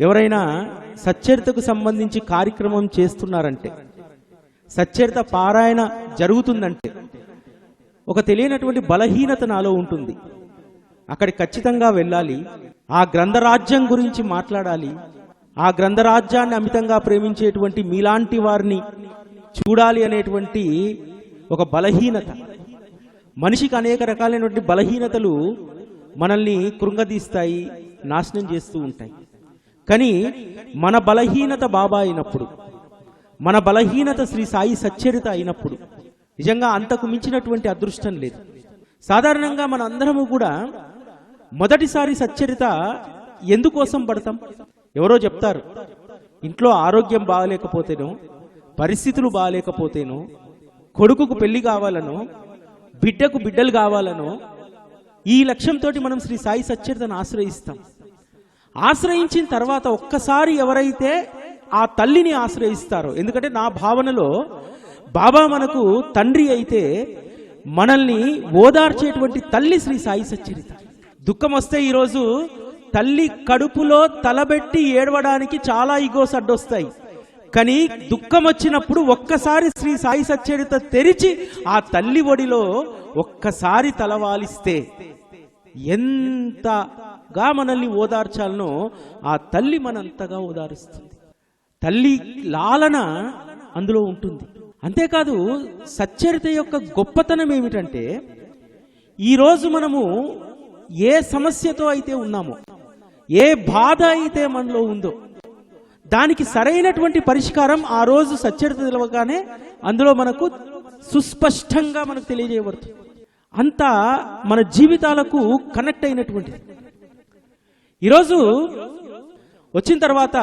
ఎవరైనా సచ్చరితకు సంబంధించి కార్యక్రమం చేస్తున్నారంటే, సచ్చరిత పారాయణ జరుగుతుందంటే ఒక తెలియనటువంటి బలహీనత నాలో ఉంటుంది. అక్కడి ఖచ్చితంగా వెళ్ళాలి, ఆ గ్రంథరాజ్యం గురించి మాట్లాడాలి, ఆ గ్రంథరాజ్యాన్ని అమితంగా ప్రేమించేటువంటి మీలాంటి వారిని చూడాలి అనేటువంటి ఒక బలహీనత. మనిషికి అనేక రకాలైనటువంటి బలహీనతలు మనల్ని కృంగదీస్తాయి, నాశనం చేస్తూ ఉంటాయి. కానీ మన బలహీనత బాబా అయినప్పుడు, మన బలహీనత శ్రీ సాయి సచ్చరిత అయినప్పుడు నిజంగా అంతకు మించినటువంటి అదృష్టం లేదు. సాధారణంగా మన అందరము కూడా మొదటిసారి సచ్చరిత ఎందుకోసం పడతాం? ఎవరో చెప్తారు, ఇంట్లో ఆరోగ్యం బాగలేకపోతేనో, పరిస్థితులు బాగలేకపోతేనో, కొడుకుకు పెళ్లి కావాలనో, బిడ్డకు బిడ్డలు కావాలనో, ఈ లక్ష్యంతో మనం శ్రీ సాయి సచ్చరితను ఆశ్రయిస్తాం. ఆశ్రయించిన తర్వాత ఒక్కసారి ఎవరైతే ఆ తల్లిని ఆశ్రయిస్తారో, ఎందుకంటే నా భావనలో బాబా మనకు తండ్రి అయితే మనల్ని ఓదార్చేటువంటి తల్లి శ్రీ సాయి సచ్చరిత. దుఃఖం వస్తే ఈరోజు తల్లి కడుపులో తలబెట్టి ఏడవడానికి చాలా ఈగోస్ అడ్డొస్తాయి. కానీ దుఃఖం వచ్చినప్పుడు ఒక్కసారి శ్రీ సాయి సచ్చరిత తెరిచి ఆ తల్లి ఒడిలో ఒక్కసారి తలవాలిస్తే ఎంతగా మనల్ని ఓదార్చాలనో ఆ తల్లి మనంతగా ఓదారుస్తుంది. తల్లి లాలన అందులో ఉంటుంది. అంతేకాదు, సచ్చరిత యొక్క గొప్పతనం ఏమిటంటే, ఈరోజు మనము ఏ సమస్యతో అయితే ఉన్నామో, ఏ బాధ అయితే మనలో ఉందో, దానికి సరైనటువంటి పరిష్కారం ఆ రోజు సచ్చరిత తెలవగానే అందులో మనకు సుస్పష్టంగా మనకు తెలియజేయబడుతుంది. అంతా మన జీవితాలకు కనెక్ట్ అయినటువంటిది. ఈరోజు వచ్చిన తర్వాత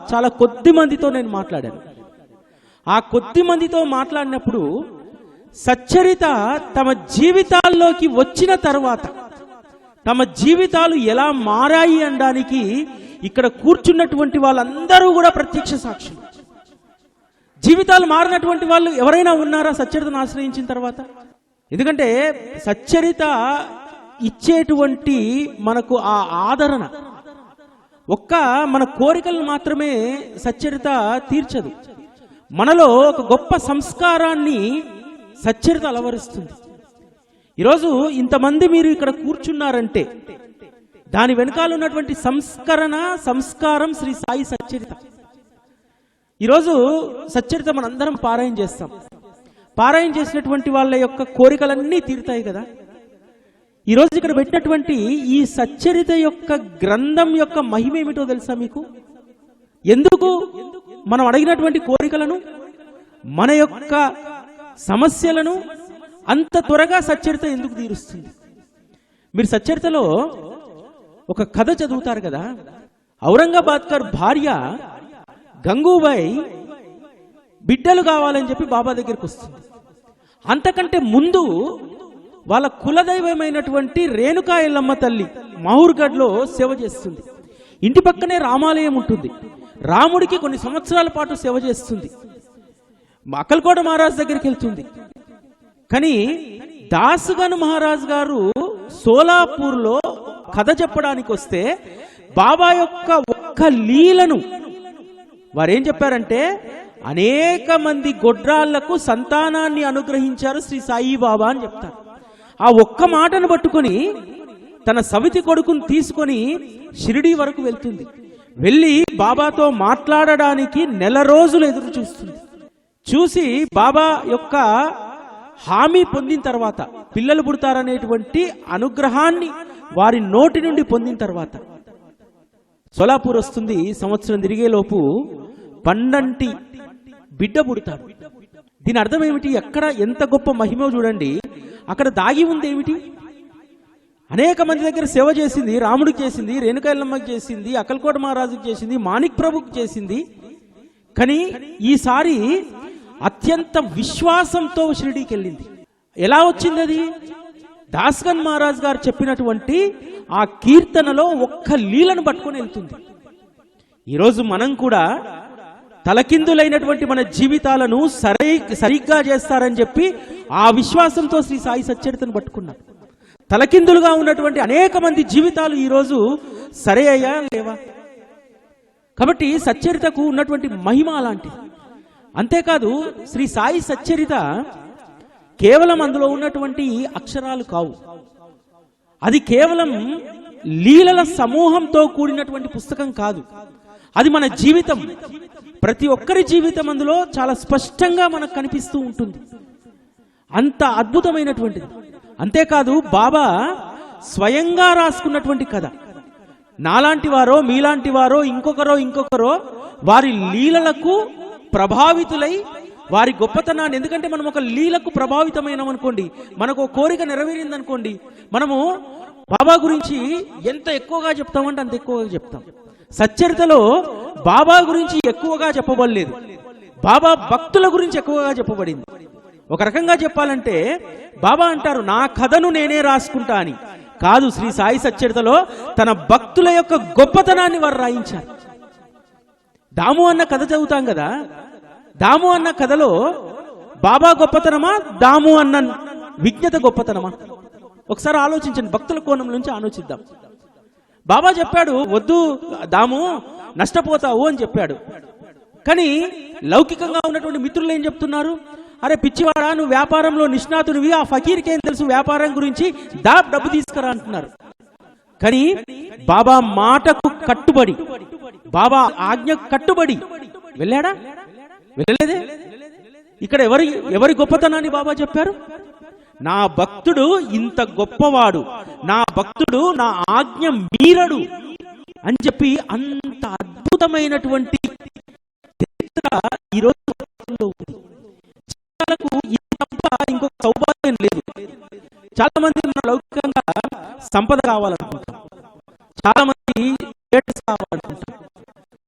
చాలా కొద్ది మందితో నేను మాట్లాడాను. ఆ కొద్ది మందితో మాట్లాడినప్పుడు సచ్చరిత తమ జీవితాల్లోకి వచ్చిన తర్వాత తమ జీవితాలు ఎలా మారాయి అనడానికి ఇక్కడ కూర్చున్నటువంటి వాళ్ళందరూ కూడా ప్రత్యక్ష సాక్షులు. జీవితాలు మారినటువంటి వాళ్ళు ఎవరైనా ఉన్నారా సచ్చరితను ఆశ్రయించిన తర్వాత? ఎందుకంటే సచ్చరిత ఇచ్చేటువంటి మనకు ఆ ఆదరణ, ఒక్క మన కోరికలను మాత్రమే సచ్చరిత తీర్చదు. మనలో ఒక గొప్ప సంస్కారాన్ని సచ్చరిత అలవరుస్తుంది. ఈరోజు ఇంతమంది మీరు ఇక్కడ కూర్చున్నారంటే దాని వెనకాల ఉన్నటువంటి సంస్కారం శ్రీ సాయి సచ్చరిత. ఈరోజు సచ్చరిత మనందరం పారాయణ చేస్తాం. పారాయణ చేసినటువంటి వాళ్ళ యొక్క కోరికలన్నీ తీరుతాయి కదా. ఈరోజు ఇక్కడ పెట్టినటువంటి ఈ సచ్చరిత యొక్క గ్రంథం యొక్క మహిమ ఏమిటో తెలుసా మీకు? ఎందుకు మనం అడిగినటువంటి కోరికలను, మన యొక్క సమస్యలను అంత త్వరగా సచ్చరిత ఎందుకు తీరుస్తుంది? మీరు సచ్చరితలో ఒక కథ చదువుతారు కదా. ఔరంగాబాద్కర్ భార్య గంగూబాయి బిడ్డలు కావాలని చెప్పి బాబా దగ్గరికి వస్తుంది. అంతకంటే ముందు వాళ్ళ కులదైవమైనటువంటి రేణుకా ఎల్లమ్మ తల్లి మహూర్గఢ్లో సేవ చేస్తుంది. ఇంటి పక్కనే రామాలయం ఉంటుంది. రాముడికి కొన్ని సంవత్సరాల పాటు సేవ చేస్తుంది. అక్కల్కోట మహారాజ్ దగ్గరికి వెళ్తుంది. కానీ దాసుగన్ మహారాజ్ గారు సోలాపూర్లో కథ చెప్పడానికి వస్తే బాబా యొక్క ఒక్క లీలను వారేం చెప్పారంటే, అనేక మంది గొడ్రాళ్లకు సంతానాన్ని అనుగ్రహించారు శ్రీ సాయి బాబా అని చెప్తారు. ఆ ఒక్క మాటను పట్టుకొని తన సవితి కొడుకుని తీసుకొని షిరిడీ వరకు వెళ్తుంది. వెళ్ళి బాబాతో మాట్లాడడానికి నెల రోజులు ఎదురు చూస్తుంది. చూసి బాబా యొక్క హామీ పొందిన తర్వాత, పిల్లలు పుడతారనేటువంటి అనుగ్రహాన్ని వారి నోటి నుండి పొందిన తర్వాత సోలాపూర్ వస్తుంది. సంవత్సరం తిరిగేలోపు 12 బిడ్డ పుడతాడు. దీని అర్థం ఏమిటి? ఎక్కడ ఎంత గొప్ప మహిమ చూడండి. అక్కడ దాగి ఉంది ఏమిటి? అనేక మంది దగ్గర సేవ చేసింది. రాముడికి చేసింది, రేణుకా ఎల్లమ్మకి చేసింది, అక్కల్కోట మహారాజుకి చేసింది, మాణిక్ ప్రభుకి చేసింది. కానీ ఈసారి అత్యంత విశ్వాసంతో షిరిడీకి వెళ్ళింది. ఎలా వచ్చింది అది? దాస్గన్ మహారాజ్ గారు చెప్పినటువంటి ఆ కీర్తనలో ఒక్క లీలను పట్టుకొని వెళ్తుంది. ఈరోజు మనం కూడా తలకిందులైనటువంటి మన జీవితాలను సరిగ్గా చేస్తారని చెప్పి ఆ విశ్వాసంతో శ్రీ సాయి సచ్చరితను పట్టుకున్నాం. తలకిందులుగా ఉన్నటువంటి అనేక మంది జీవితాలు ఈరోజు సరే అయ్యా లేవా? కాబట్టి సచ్చరితకు ఉన్నటువంటి మహిమ అలాంటిది. అంతేకాదు శ్రీ సాయి సచ్చరిత కేవలం అందులో ఉన్నటువంటి అక్షరాలు కావు, అది కేవలం లీలల సమూహంతో కూడినటువంటి పుస్తకం కాదు, అది మన జీవితం. ప్రతి ఒక్కరి జీవితం అందులో చాలా స్పష్టంగా మనకు కనిపిస్తూ ఉంటుంది. అంత అద్భుతమైనటువంటిది. అంతేకాదు బాబా స్వయంగా రాసుకున్నటువంటి కథ. నాలాంటి వారో మీలాంటి వారో ఇంకొకరో వారి లీలలకు ప్రభావితులై వారి గొప్పతనాన్ని, ఎందుకంటే మనం ఒక లీలకు ప్రభావితమైనాం అనుకోండి, మనకు ఒక కోరిక నెరవేరిందనుకోండి, మనము బాబా గురించి ఎంత ఎక్కువగా చెప్తామంటే అంత ఎక్కువగా చెప్తాం. సచ్చరితలో బాబా గురించి ఎక్కువగా చెప్పబడలేదు, బాబా భక్తుల గురించి ఎక్కువగా చెప్పబడింది. ఒక రకంగా చెప్పాలంటే బాబా అంటారు, నా కథను నేనే రాసుకుంటా అని. కాదు, శ్రీ సాయి సచ్చరితలో తన భక్తుల యొక్క గొప్పతనాన్ని వారు రాయించారు. దాము అన్న కథ చదువుతాం కదా, దాము అన్న కథలో బాబా గొప్పతనమా, దాము అన్న విజ్ఞత గొప్పతనమా? ఒకసారి ఆలోచించండి, భక్తుల కోణం నుంచి ఆలోచిద్దాం. బాబా చెప్పాడు, వద్దు దాము నష్టపోతావు అని చెప్పాడు. కానీ లౌకికంగా ఉన్నటువంటి మిత్రులు ఏం చెప్తున్నారు, అరే పిచ్చివాడా, నువ్వు వ్యాపారంలో నిష్ణాతుడివి, ఆ ఫకీర్కి ఏం తెలుసు వ్యాపారం గురించి, డబ్బు తీసుకురా అంటున్నారు. కానీ బాబా మాటకు కట్టుబడి, బాబా ఆజ్ఞ కట్టుబడి వెళ్ళాడా? వెళ్ళలేదే. ఇక్కడ ఎవరి గొప్పతనాన్ని బాబా చెప్పారు? నా భక్తుడు ఇంత గొప్పవాడు, నా భక్తుడు నా ఆజ్ఞ మీరడు అని చెప్పి అంత అద్భుతమైనటువంటి ఈరోజు ఇంకొక సౌభాగ్యం లేదు. చాలా మంది మన లౌకికంగా సంపద కావాలనుకుంటాం, చాలా మంది కావాలనుకుంటాం.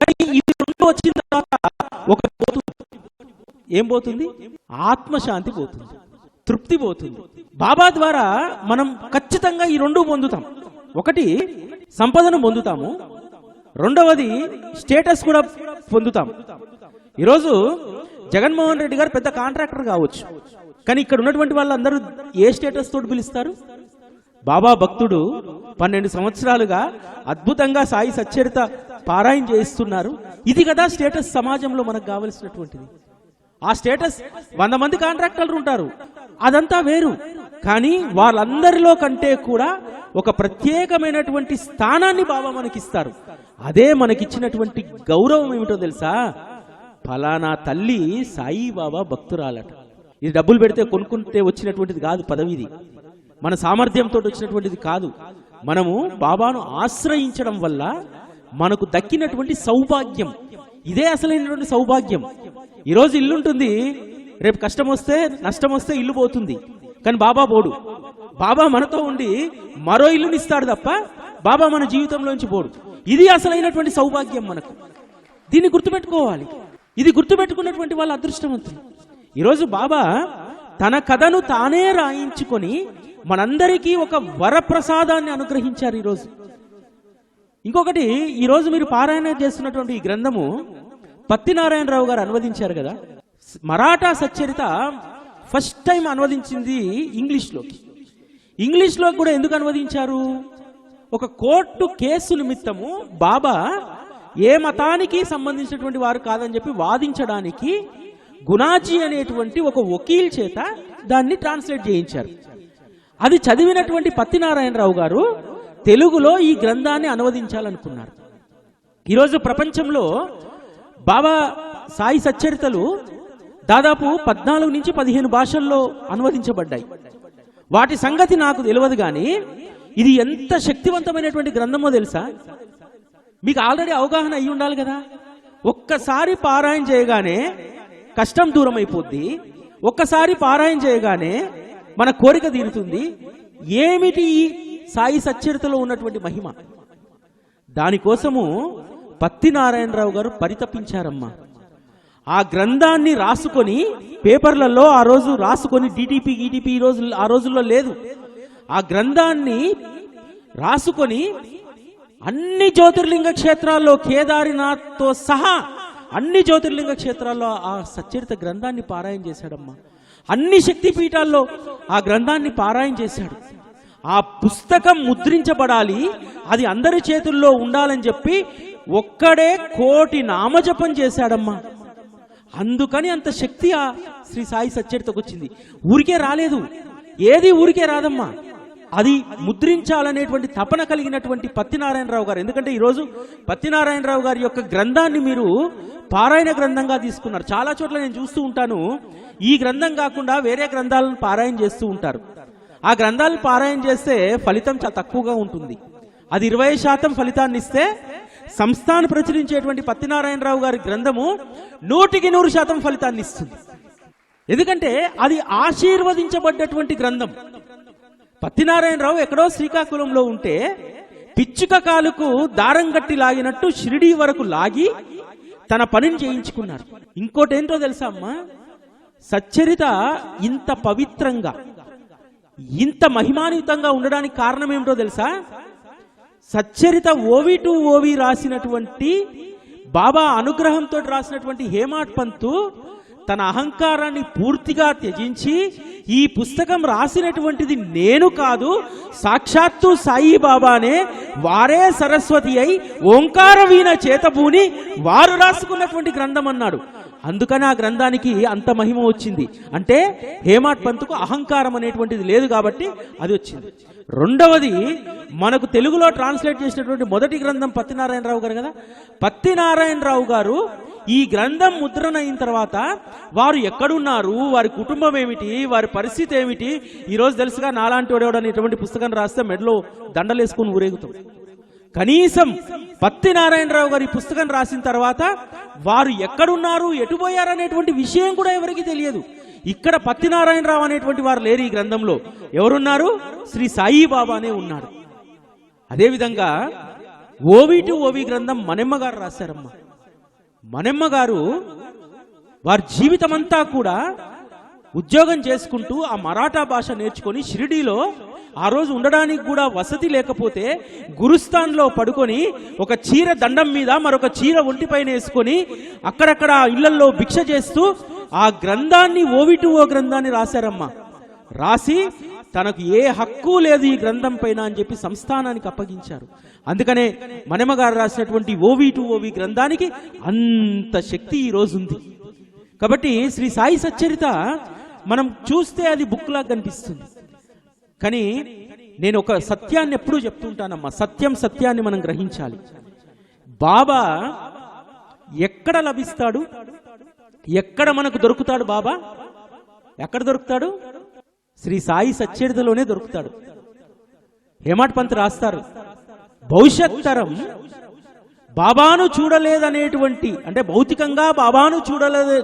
కానీ ఇది రెండు వచ్చిన తర్వాత ఒకటి పోతుంది. ఏం పోతుంది? ఆత్మశాంతి పోతుంది, తృప్తి పోతుంది. బాబా ద్వారా మనం ఖచ్చితంగా ఈ రెండు పొందుతాం. ఒకటి సంపదను పొందుతాము, రెండవది స్టేటస్ కూడా పొందుతాం. ఈరోజు జగన్మోహన్ రెడ్డి గారు పెద్ద కాంట్రాక్టర్ కావచ్చు, కానీ ఇక్కడ ఉన్నటువంటి వాళ్ళందరూ ఏ స్టేటస్ తోటి పిలుస్తారు? బాబా భక్తుడు 12 సంవత్సరాలుగా అద్భుతంగా సాయి సచ్చరిత పారాయణ చేయిస్తున్నారు. ఇది కదా స్టేటస్ సమాజంలో మనకు కావలసినటువంటిది. ఆ స్టేటస్ 100 మంది కాంట్రాక్టర్లు ఉంటారు, అదంతా వేరు. కానీ వాళ్ళందరిలో కంటే కూడా ఒక ప్రత్యేకమైనటువంటి స్థానాన్ని బాబా మనకిస్తారు. అదే మనకిచ్చినటువంటి గౌరవం ఏమిటో తెలుసా? ఫలానా తల్లి సాయి బాబా భక్తురాలట. ఇది డబ్బులు పెడితే కొనుక్కుంటే వచ్చినటువంటిది కాదు, పదవిది మన సామర్థ్యంతో వచ్చినటువంటిది కాదు. మనము బాబాను ఆశ్రయించడం వల్ల మనకు దక్కినటువంటి సౌభాగ్యం, ఇదే అసలైనటువంటి సౌభాగ్యం. ఈరోజు ఇల్లుంటుంది, రేపు కష్టం వస్తే నష్టం వస్తే ఇల్లు పోతుంది, కానీ బాబా పోడు. బాబా మనతో ఉండి మరో ఇల్లునిస్తాడు తప్ప బాబా మన జీవితంలోంచి పోడు. ఇది అసలైనటువంటి సౌభాగ్యం మనకు. దీన్ని గుర్తుపెట్టుకోవాలి. ఇది గుర్తుపెట్టుకున్నటువంటి వాళ్ళ అదృష్టవంతులు. ఈరోజు బాబా తన కథను తానే రాయించుకొని మనందరికీ ఒక వరప్రసాదాన్ని అనుగ్రహించారు. ఈరోజు ఇంకొకటి, ఈరోజు మీరు పారాయణ చేస్తున్నటువంటి ఈ గ్రంథము పత్తినారాయణరావు గారు అనువదించారు కదా. మరాఠా సచ్చరిత ఫస్ట్ టైం అనువదించింది ఇంగ్లీష్లో కూడా ఎందుకు అనువదించారు? ఒక కోర్టు కేసు నిమిత్తము బాబా ఏ మతానికి సంబంధించినటువంటి వారు కాదని చెప్పి వాదించడానికి గుణాజీ అనేటువంటి ఒక వకీల్ చేత దాన్ని ట్రాన్స్లేట్ చేయించారు. అది చదివినటువంటి పత్తినారాయణరావు గారు తెలుగులో ఈ గ్రంథాన్ని అనువదించాలనుకున్నారు. ఈరోజు ప్రపంచంలో బాబా సాయి సచ్చరితలు దాదాపు 14 నుంచి 15 భాషల్లో అనువదించబడ్డాయి. వాటి సంగతి నాకు తెలియదు, కానీ ఇది ఎంత శక్తివంతమైనటువంటి గ్రంథమో తెలుసా? మీకు ఆల్రెడీ అవగాహన అయి ఉండాలి కదా. ఒక్కసారి పారాయణ చేయగానే కష్టం దూరం అయిపోద్ది, ఒక్కసారి పారాయణ చేయగానే మన కోరిక తీరుతుంది. ఏమిటి సాయి సచ్చరితలో ఉన్నటువంటి మహిమ? దానికోసము పత్తినారాయణరావు గారు పరితపించారమ్మా. ఆ గ్రంథాన్ని రాసుకొని పేపర్లలో ఆ రోజు రాసుకొని, డిటిపి ఆ రోజుల్లో లేదు, ఆ గ్రంథాన్ని రాసుకొని అన్ని జ్యోతిర్లింగ క్షేత్రాల్లో కేదారినాథ్తో సహా అన్ని జ్యోతిర్లింగ క్షేత్రాల్లో ఆ సచ్చరిత గ్రంథాన్ని పారాయణ చేశాడమ్మా. అన్ని శక్తిపీఠాల్లో ఆ గ్రంథాన్ని పారాయణ చేశాడు. ఆ పుస్తకం ముద్రించబడాలి, అది అందరి చేతుల్లో ఉండాలని చెప్పి ఒక్కడే 1,000,000 నామజపం చేశాడమ్మా. అందుకని అంత శక్తి ఆ శ్రీ సాయి సచ్చరితకు వచ్చింది. ఊరికే రాలేదు, ఏది ఊరికే రాదమ్మా. అది ముద్రించాలనేటువంటి తపన కలిగినటువంటి పత్తినారాయణరావు గారు. ఎందుకంటే ఈరోజు పత్తినారాయణరావు గారి యొక్క గ్రంథాన్ని మీరు పారాయణ గ్రంథంగా తీసుకున్నారు. చాలా చోట్ల నేను చూస్తూ ఉంటాను, ఈ గ్రంథం కాకుండా వేరే గ్రంథాలను పారాయణ చేస్తూ ఉంటారు. ఆ గ్రంథాలను పారాయణ చేస్తే ఫలితం చాలా తక్కువగా ఉంటుంది. అది 20% ఫలితాన్ని ఇస్తే, సంస్థానం ప్రచురించేటువంటి పత్తినారాయణరావు గారి గ్రంథము 100% ఫలితాన్ని ఇస్తుంది. ఎందుకంటే అది ఆశీర్వదించబడ్డటువంటి గ్రంథం. పత్తినారాయణరావు ఎక్కడో శ్రీకాకుళంలో ఉంటే పిచ్చుక కాలుకు దారం గట్టి లాగినట్టు షిరిడీ వరకు లాగి తన పనిని చేయించుకున్నారు. ఇంకోటి ఏంటో తెలుసా అమ్మా, సచ్చరిత ఇంత పవిత్రంగా ఇంత మహిమాన్వితంగా ఉండడానికి కారణం ఏమిటో తెలుసా? సచ్చరిత ఓవి టు ఓవి రాసినటువంటి, బాబా అనుగ్రహంతో రాసినటువంటి హేమాడ్ పంతు తన అహంకారాన్ని పూర్తిగా త్యజించి, ఈ పుస్తకం రాసినటువంటిది నేను కాదు, సాక్షాత్తు సాయిబాబానే, వారే సరస్వతి అయి ఓంకార వీణ చేతబూని వారు రాసుకున్నటువంటి గ్రంథం అన్నాడు. అందుకని ఆ గ్రంథానికి అంత మహిమ వచ్చింది. అంటే హేమాడ్ పంతుకు అహంకారం అనేటువంటిది లేదు కాబట్టి అది వచ్చింది. రెండవది, మనకు తెలుగులో ట్రాన్స్లేట్ చేసినటువంటి మొదటి గ్రంథం పత్తినారాయణరావు గారు కదా. పత్తినారాయణరావు గారు ఈ గ్రంథం ముద్రణ అయిన తర్వాత వారు ఎక్కడున్నారు, వారి కుటుంబం ఏమిటి, వారి పరిస్థితి ఏమిటి, ఈరోజు తెలుసుగా నాలాంటి వాడేవాడని ఇటువంటి పుస్తకం రాస్తే మెడలో దండలేసుకుని ఊరేగుతాం. కనీసం పత్తినారాయణరావు గారు ఈ పుస్తకం రాసిన తర్వాత వారు ఎక్కడున్నారు, ఎటుపోయారు అనేటువంటి విషయం కూడా ఎవరికి తెలియదు. ఇక్కడ పత్తినారాయణరావు అనేటువంటి వారు లేరు. ఈ గ్రంథంలో ఎవరున్నారు? శ్రీ సాయిబాబానే ఉన్నాడు. అదేవిధంగా ఓవి టు ఓవి గ్రంథం మనెమ్మ గారు రాశారమ్మా. మనెమ్మ గారు వారి జీవితం అంతా కూడా ఉద్యోగం చేసుకుంటూ ఆ మరాఠా భాష నేర్చుకొని షిరిడీలో ఆ రోజు ఉండడానికి కూడా వసతి లేకపోతే గురుస్థాన్లో పడుకొని ఒక చీర దండం మీద మరొక చీర ఒంటిపైన వేసుకొని అక్కడక్కడ ఇళ్లల్లో భిక్ష చేస్తూ ఆ గ్రంథాన్ని ఓవి టు ఓ గ్రంథాన్ని రాశారమ్మా. రాసి తనకు ఏ హక్కు లేదు ఈ గ్రంథం పైన అని చెప్పి సంస్థానానికి అప్పగించారు. అందుకనే మనెమ్మ గారు రాసినటువంటి ఓవి టు ఓవి గ్రంథానికి అంత శక్తి ఈ రోజు ఉంది. కాబట్టి శ్రీ సాయి సచ్చరిత మనం చూస్తే అది బుక్ లాగా కనిపిస్తుంది. కానీ నేను ఒక సత్యాన్ని ఎప్పుడూ చెప్తుంటానమ్మా, సత్యాన్ని మనం గ్రహించాలి. బాబా ఎక్కడ లభిస్తాడు, ఎక్కడ మనకు దొరుకుతాడు? బాబా ఎక్కడ దొరుకుతాడు? శ్రీ సాయి సచ్చరితలోనే దొరుకుతాడు. హేమాడ్ పంత్ రాస్తారు, భవిష్యత్ తరం బాబాను చూడలేదనేటువంటి, అంటే భౌతికంగా బాబాను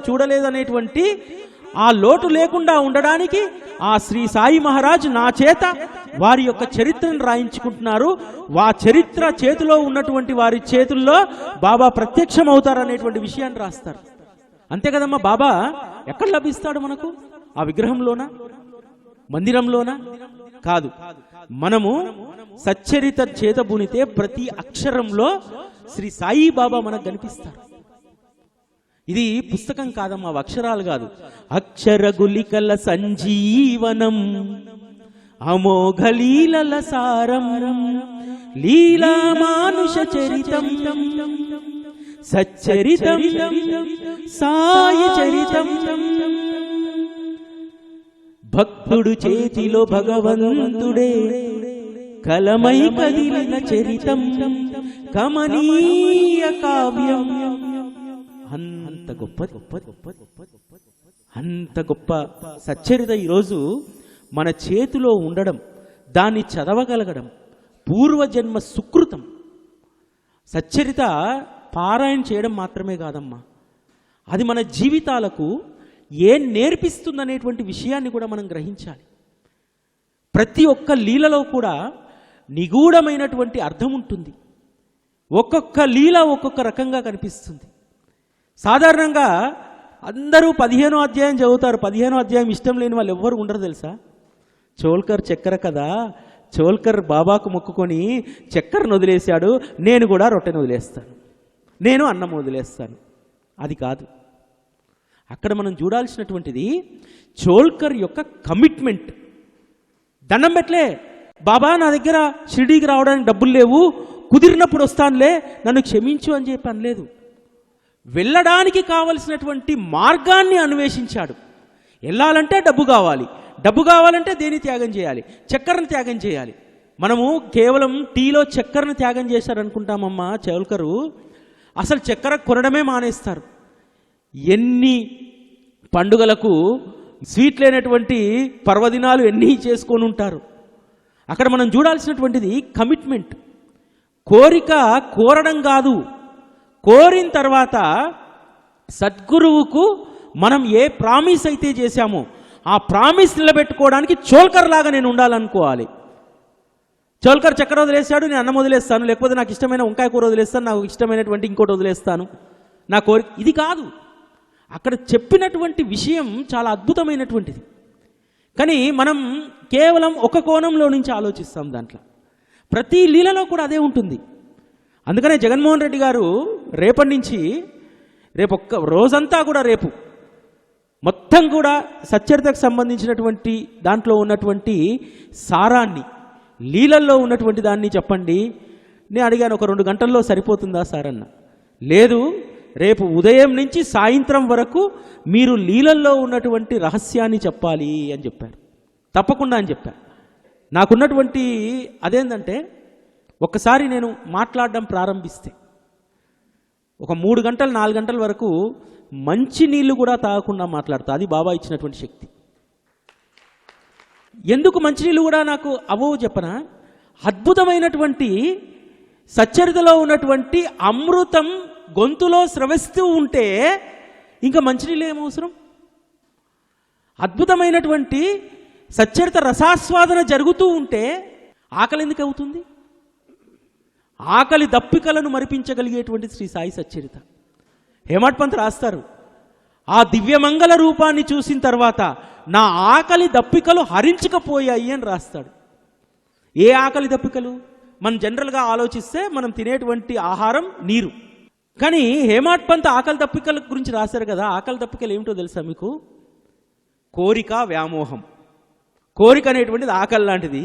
చూడలేదనేటువంటి ఆ లోటు లేకుండా ఉండడానికి ఆ శ్రీ సాయి మహారాజ్ నా చేత వారి యొక్క చరిత్రను రాయించుకుంటున్నారు. ఆ చరిత్ర చేతిలో ఉన్నటువంటి వారి చేతుల్లో బాబా ప్రత్యక్షం అవుతారనేటువంటి విషయాన్ని రాస్తారు. అంతే కదమ్మా. బాబా ఎక్కడ లభిస్తాడు మనకు? ఆ విగ్రహంలోనా, మందిరంలోనా? కాదు. మనము సచ్చరిత చేతబూనితే ప్రతి అక్షరంలో శ్రీ సాయి బాబా మనకు కనిపిస్తారు. ఇది పుస్తకం కాదమ్మా, అక్షరాలు కాదు. అక్షర గులికల సంజీవనం అమోఘ లీలల సారం లీలా మానుష చరితం సచ్చరితం సాయి చరితం. భక్తుడు చేతిలో భగవంతుడే కలమై కదిలిన చరితం కమనీయ కావ్యం. అంత గొప్ప సచ్చరిత ఈరోజు మన చేతిలో ఉండడం, దాన్ని చదవగలగడం పూర్వజన్మ సుకృతం. సచ్చరిత పారాయణ చేయడం మాత్రమే కాదమ్మా, అది మన జీవితాలకు ఏం నేర్పిస్తుందనేటువంటి విషయాన్ని కూడా మనం గ్రహించాలి. ప్రతి ఒక్క లీలలో కూడా నిగూఢమైనటువంటి అర్థం ఉంటుంది. ఒక్కొక్క లీల ఒక్కొక్క రకంగా కనిపిస్తుంది. సాధారణంగా అందరూ 15వ అధ్యాయం చదువుతారు. 15వ అధ్యాయం ఇష్టం లేని వాళ్ళు ఎవ్వరు ఉండరు తెలుసా. చోల్కర్ చక్కెర కదా, చోల్కర్ బాబాకు మొక్కుకొని చక్కెరను వదిలేశాడు, నేను కూడా రొట్టెను వదిలేస్తాను, నేను అన్నం వదిలేస్తాను. అది కాదు. అక్కడ మనం చూడాల్సినటువంటిది చోల్కర్ యొక్క కమిట్మెంట్. దండం పెట్టలే, బాబా నా దగ్గర షిరిడీకి రావడానికి డబ్బులు లేవు, కుదిరినప్పుడు వస్తానులే, నన్ను క్షమించు అని చెప్పి అనలేదు. వెళ్ళడానికి కావలసినటువంటి మార్గాన్ని అన్వేషించాడు. వెళ్ళాలంటే డబ్బు కావాలి, డబ్బు కావాలంటే దేని త్యాగం చేయాలి? చక్కెరను త్యాగం చేయాలి. మనము కేవలం టీలో చక్కెరను త్యాగం చేశారనుకుంటామమ్మా చౌల్కరు. అసలు చక్కెర కొనడమే మానేస్తారు. ఎన్ని పండుగలకు స్వీట్ లేనటువంటి పర్వదినాలు ఎన్ని చేసుకొని ఉంటారు. అక్కడ మనం చూడాల్సినటువంటిది కమిట్మెంట్. కోరిక కోరడం కాదు, కోరిన తర్వాత సద్గురువుకు మనం ఏ ప్రామిస్ అయితే చేశామో ఆ ప్రామిస్ నిలబెట్టుకోవడానికి చోల్కర్ లాగా నేను ఉండాలనుకోవాలి. చోల్కర్ చక్కెర వదిలేస్తాడు, నేను అన్నం వదిలేస్తాను, లేకపోతే నాకు ఇష్టమైన వంకాయ కూర వదిలేస్తాను, నాకు ఇష్టమైనటువంటి ఇంకోటి వదిలేస్తాను, నా కోరిక ఇది కాదు. అక్కడ చెప్పినటువంటి విషయం చాలా అద్భుతమైనటువంటిది. కానీ మనం కేవలం ఒక కోణంలో నుంచి ఆలోచిస్తాం. దాంట్లో ప్రతి లీలలో కూడా అదే ఉంటుంది. అందుకనే జగన్మోహన్ రెడ్డి గారు రేపటి నుంచి రేపు ఒక్క రోజంతా కూడా రేపు మొత్తం కూడా సచ్చరితకు సంబంధించినటువంటి దాంట్లో ఉన్నటువంటి సారాన్ని, లీలల్లో ఉన్నటువంటి దాన్ని చెప్పండి. నేను అడిగాను, ఒక 2 గంటల్లో సరిపోతుందా సార్ అన్న. లేదు, రేపు ఉదయం నుంచి సాయంత్రం వరకు మీరు లీలల్లో ఉన్నటువంటి రహస్యాన్ని చెప్పాలి అని చెప్పారు. తప్పకుండా అని చెప్పారు. నాకున్నటువంటి అదేంటంటే, ఒక్కసారి నేను మాట్లాడడం ప్రారంభిస్తే ఒక 3 గంటలు 4 గంటల వరకు మంచి నీళ్లు కూడా తాగకుండా మాట్లాడతా. అది బాబా ఇచ్చినటువంటి శక్తి. ఎందుకు మంచినీళ్ళు కూడా నాకు అవో చెప్పనా? అద్భుతమైనటువంటి సచ్చరితలో ఉన్నటువంటి అమృతం గొంతులో స్రవిస్తూ ఉంటే ఇంకా మంచినీళ్ళు ఏమవసరం? అద్భుతమైనటువంటి సచ్చరిత రసాస్వాదన జరుగుతూ ఉంటే ఆకలి ఎందుకు అవుతుంది? ఆకలి దప్పికలను మరిపించగలిగేటువంటి శ్రీ సాయి సచ్చరిత. హేమాడ్ పంత్ రాస్తారు, ఆ దివ్యమంగళ రూపాన్ని చూసిన తర్వాత నా ఆకలి దప్పికలు హరించకపోయాయి అని రాస్తాడు. ఏ ఆకలి దప్పికలు? మనం జనరల్గా ఆలోచిస్తే మనం తినేటువంటి ఆహారం నీరు. కానీ హేమాడ్ పంత్ ఆకలి దప్పికల గురించి రాశారు కదా. ఆకలి దప్పికలు ఏమిటో తెలుసా మీకు? కోరిక, వ్యామోహం. కోరిక అనేటువంటిది ఆకలి లాంటిది,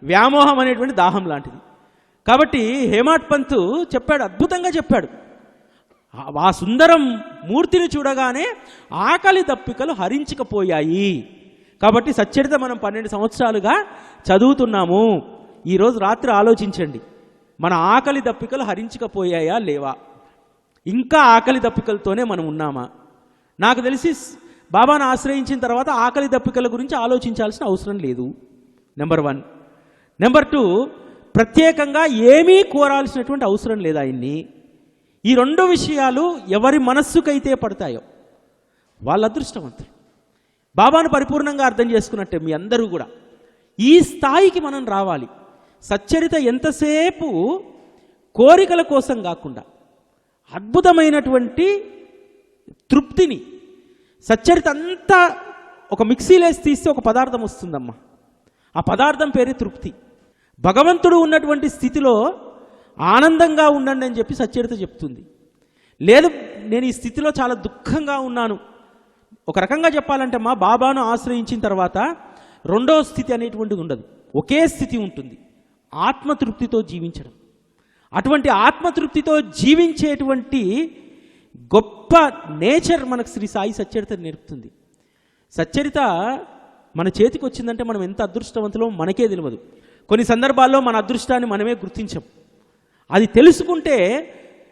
వ్యామోహం అనేటువంటి దాహం లాంటిది. కాబట్టి హేమాడ్ పంత్ చెప్పాడు, అద్భుతంగా చెప్పాడు. ఆ సుందరం మూర్తిని చూడగానే ఆకలి దప్పికలు హరించకపోయాయి. కాబట్టి సచ్చరిత మనం 12 సంవత్సరాలుగా చదువుతున్నాము. ఈరోజు రాత్రి ఆలోచించండి, మన ఆకలి దప్పికలు హరించకపోయాయా లేవా? ఇంకా ఆకలి దప్పికలతోనే మనం ఉన్నామా? నాకు తెలిసి బాబాను ఆశ్రయించిన తర్వాత ఆకలి దప్పికల గురించి ఆలోచించాల్సిన అవసరం లేదు. నెంబర్ 1. నెంబర్ 2, ప్రత్యేకంగా ఏమీ కోరాల్సినటువంటి అవసరం లేదు ఆయన్ని. ఈ 2 విషయాలు ఎవరి మనస్సుకైతే పడతాయో వాళ్ళ అదృష్టవంతులు. బాబాను పరిపూర్ణంగా అర్థం చేసుకున్నట్టే మీ అందరూ కూడా ఈ స్థాయికి మనం రావాలి. సచ్చరిత ఎంతసేపు కోరికల కోసం కాకుండా అద్భుతమైనటువంటి తృప్తిని, సచ్చరిత అంతా ఒక మిక్సీలేసి తీస్తే ఒక పదార్థం వస్తుందమ్మా. ఆ పదార్థం పేరే తృప్తి. భగవంతుడు ఉన్నటువంటి స్థితిలో ఆనందంగా ఉండండి అని చెప్పి సచ్చరిత చెప్తుంది. లేదు, నేను ఈ స్థితిలో చాలా దుఃఖంగా ఉన్నాను. ఒక రకంగా చెప్పాలంటే మా బాబాను ఆశ్రయించిన తర్వాత 2వ స్థితి అనేటువంటిది ఉండదు, ఒకే స్థితి ఉంటుంది, ఆత్మతృప్తితో జీవించడం. అటువంటి ఆత్మతృప్తితో జీవించేటువంటి గొప్ప నేచర్ మనకు శ్రీ సాయి సచ్చరిత నేర్పుతుంది. సచ్చరిత మన చేతికి వచ్చిందంటే మనం ఎంత అదృష్టవంతులో మనకే తెలియదు. కొన్ని సందర్భాల్లో మన అదృష్టాన్ని మనమే గుర్తించం. అది తెలుసుకుంటే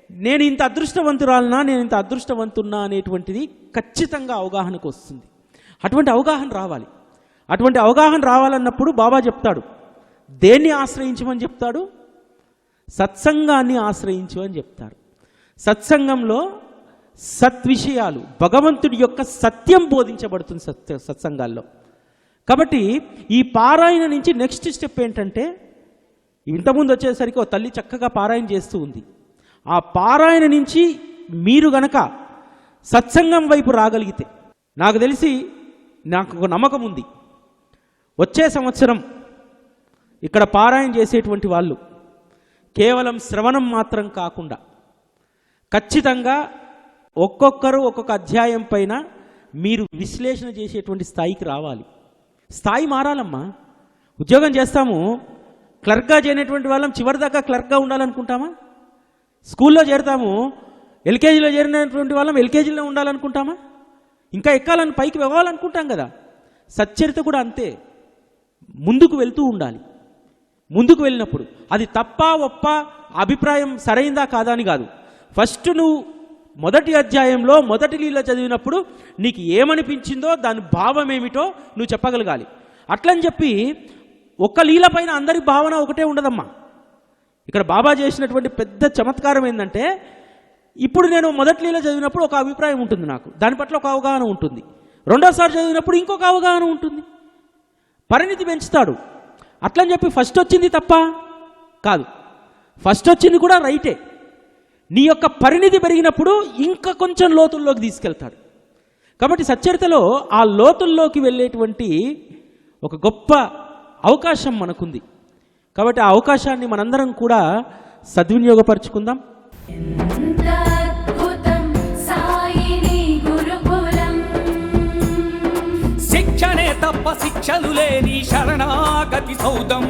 నేను ఇంత అదృష్టవంతురాలనా, నేను ఇంత అదృష్టవంతున్నా అనేటువంటిది ఖచ్చితంగా అవగాహనకు వస్తుంది. అటువంటి అవగాహన రావాలి. అటువంటి అవగాహన రావాలన్నప్పుడు బాబా చెప్తాడు, దేన్ని ఆశ్రయించమని చెప్తాడు? సత్సంగాన్ని ఆశ్రయించు అని చెప్తారు. సత్సంగంలో సత్విషయాలు, భగవంతుడి యొక్క సత్యం బోధించబడుతుంది సత్సంగాల్లో. కాబట్టి ఈ పారాయణ నుంచి నెక్స్ట్ స్టెప్ ఏంటంటే, ఇంతకుముందు వచ్చేసరికి ఒక తల్లి చక్కగా పారాయణ చేస్తూ ఉంది. ఆ పారాయణ నుంచి మీరు గనక సత్సంగం వైపు రాగలిగితే, నాకు తెలిసి నాకు ఒక నమ్మకం ఉంది, వచ్చే సంవత్సరం ఇక్కడ పారాయణ చేసేటువంటి వాళ్ళు కేవలం శ్రవణం మాత్రం కాకుండా ఖచ్చితంగా ఒక్కొక్కరు ఒక్కొక్క అధ్యాయం పైన మీరు విశ్లేషణ చేసేటువంటి స్థాయికి రావాలి. స్థాయి మారాలమ్మా. ఉద్యోగం చేస్తాము, క్లర్క్గా చేరినటువంటి వాళ్ళం చివరిదాకా క్లర్క్గా ఉండాలనుకుంటామా? స్కూల్లో చేరుతాము, ఎల్కేజీలో చేరినటువంటి వాళ్ళం ఎల్కేజీలో ఉండాలనుకుంటామా? ఇంకా ఎక్కాలని పైకి వెళ్ళాలనుకుంటాం కదా. సచ్చరిత కూడా అంతే, ముందుకు వెళ్తూ ఉండాలి. ముందుకు వెళ్ళినప్పుడు అది తప్ప ఒప్ప అభిప్రాయం సరైందా కాదా అని కాదు. ఫస్ట్ నువ్వు మొదటి అధ్యాయంలో మొదటి లీల చదివినప్పుడు నీకు ఏమనిపించిందో దాని భావం ఏమిటో నువ్వు చెప్పగలగాలి. అట్లని చెప్పి ఒక్క లీల పైన అందరి భావన ఒకటే ఉండదమ్మా. ఇక్కడ బాబా చేసినటువంటి పెద్ద చమత్కారం ఏంటంటే, ఇప్పుడు నేను మొదటి లీల చదివినప్పుడు ఒక అభిప్రాయం ఉంటుంది, నాకు దాని పట్ల ఒక అవగాహన ఉంటుంది. రెండోసారి చదివినప్పుడు ఇంకొక అవగాహన ఉంటుంది. పరిణితి పెంచుతాడు. అట్లని చెప్పి ఫస్ట్ వచ్చింది తప్ప కాదు, ఫస్ట్ వచ్చింది కూడా రైటే. నీ యొక్క పరిణితి పెరిగినప్పుడు ఇంకా కొంచెం లోతుల్లోకి తీసుకెళ్తాడు. కాబట్టి సచ్చరితలో ఆ లోతుల్లోకి వెళ్ళేటువంటి ఒక గొప్ప అవకాశం మనకుంది. కాబట్టి ఆ అవకాశాన్ని మనందరం కూడా సద్వినియోగపరుచుకుందాం. శిక్షణే తప్ప శిక్షలు లేని శరణాగతి సౌదం.